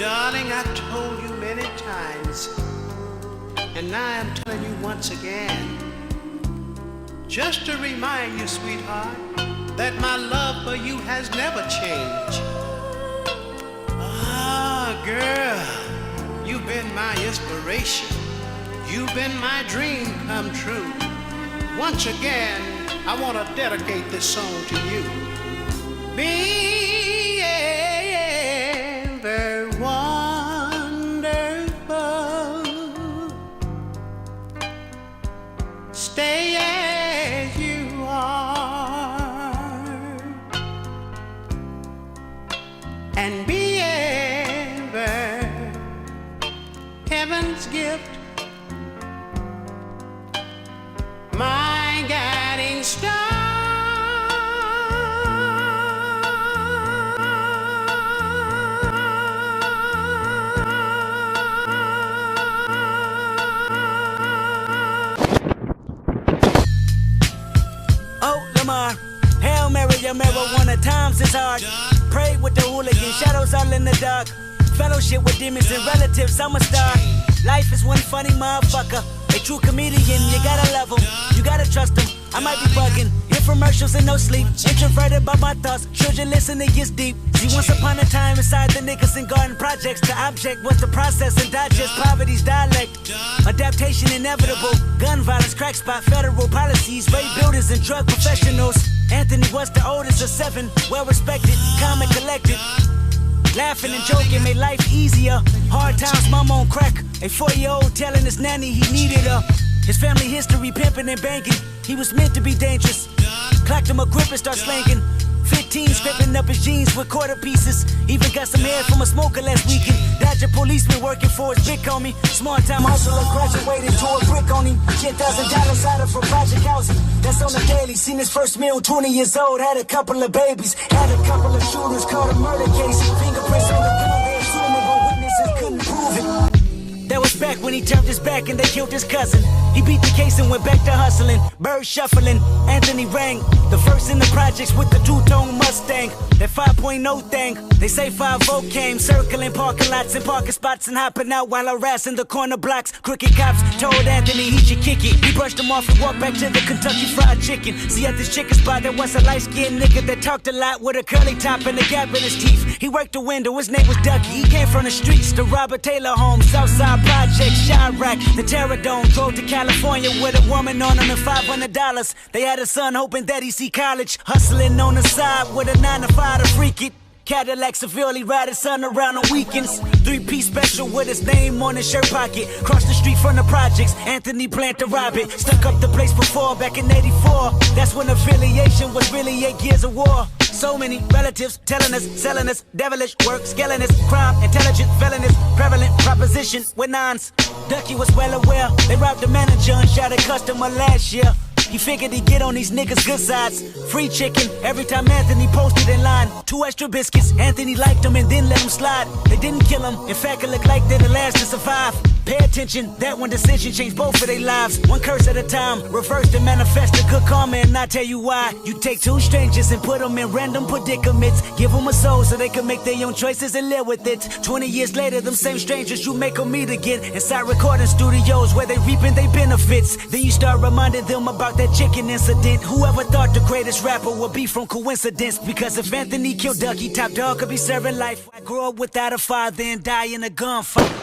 Darling, I've told you many times, and now I'm telling you once again, just to remind you, sweetheart, that my love for you has never changed. Ah, girl, you've been my inspiration. You've been my dream come true. Once again, I want to dedicate this song to you. Be ever wonderful. Stay as you are. And be ever heaven's gift. My guiding star. Oh, Lamar, Hail Mary, your marijuana times is hard. Pray with the hooligan, shadows all in the dark. Fellowship with demons and relatives, I'm a star. Life is one funny motherfucker. A true comedian, you gotta love him, you gotta trust him. I might be bugging, infomercials and no sleep. Introverted by my thoughts, children listen, it gets deep. See, once upon a time inside the Nicholson Garden projects, the object was to process and digest poverty's dialect. Adaptation inevitable, gun violence, crack spot, federal policies, rape builders and drug professionals. Anthony was the oldest of 7, well respected, calm and collected. Laughing and joking made life easier. Hard times, mama on crack. A 4-year-old telling his nanny he needed her. His family history, pimping and banking. He was meant to be dangerous. Clacked him a grip and start slanking. 15, scraping up his jeans with quarter pieces. Even got some hair from a smoker last weekend. Dodger policeman working for his big homie. Small time hustler graduated to a brick on him. $10,000 out of for project housing. That's on the daily. Seen his first meal, 20 years old. Had a couple of babies. Had a couple of shooters, caught a murder case. Fingerprints on the gun, they assuming, but witnesses couldn't prove it. That was back when he turned his back and they killed his cousin. He beat the case and went back to hustling. Birds shuffling, Anthony rang. The first in the projects with the two-tone Mustang. That 5.0 thing, they say 5-0 came. Circling parking lots and parking spots and hopping out while harassing the corner blocks. Crooked cops told Anthony he should kick it. He brushed him off and walked back to the Kentucky Fried Chicken. See, at this chicken spot there was a light-skinned nigga that talked a lot with a curly top and a gap in his teeth. He worked the window, his name was Ducky. He came from the streets, the Robert Taylor home, Southside Project, Chirac, the Terror Dome. Drove to California with a woman on him and $500. They had a son hoping that he'd see college. Hustling on the side with a 9-to-5 to freak it. Cadillac severely ride his son around on weekends. 3-piece special with his name on his shirt pocket. Cross the street from the projects, Anthony planned to rob it. Stuck up the place before, back in '84. That's when affiliation was really 8 years of war. So many relatives telling us, selling us, devilish work, scaling us, crime, intelligent, felonious, prevalent proposition with nines. Ducky was well aware, they robbed the manager and shot a customer last year. He figured he'd get on these niggas' good sides. Free chicken every time Anthony posted in line. 2 extra biscuits, Anthony liked them and then let them slide. They didn't kill him, in fact it looked like they're the last to survive. Pay attention, that one decision changed both of their lives. One curse at a time, reverse and manifest a good karma. And I tell you why. You take 2 strangers and put them in random predicaments. Give them a soul so they can make their own choices and live with it. 20 years later, them same strangers you make them meet again. Inside recording studios where they reaping their benefits. Then you start reminding them about that chicken incident. Whoever thought the greatest rapper would be from coincidence? Because if Anthony killed Ducky, Top Dog could be serving life. I grew up without a father and die in a gunfight.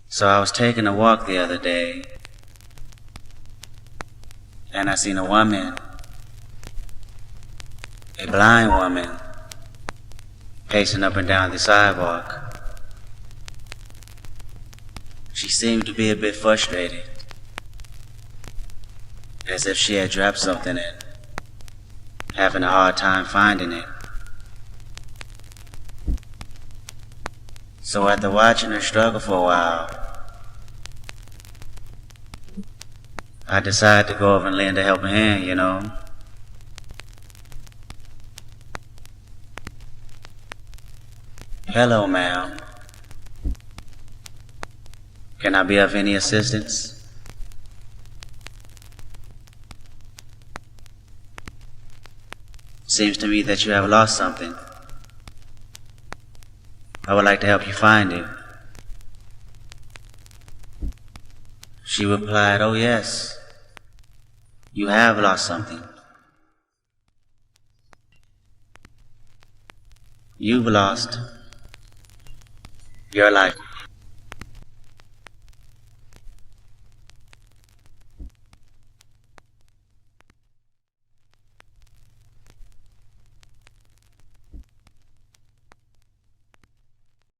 So I was taking a walk the other day, and I seen a woman, A blind woman pacing up and down the sidewalk. She seemed to be a bit frustrated, as if she had dropped something and having a hard time finding it. So after watching her struggle for a while, I decided to go over and lend a helping hand, you know. Hello, ma'am. Can I be of any assistance? Seems to me that you have lost something. I would like to help you find it. She replied, oh yes, you have lost something. You've lost your life.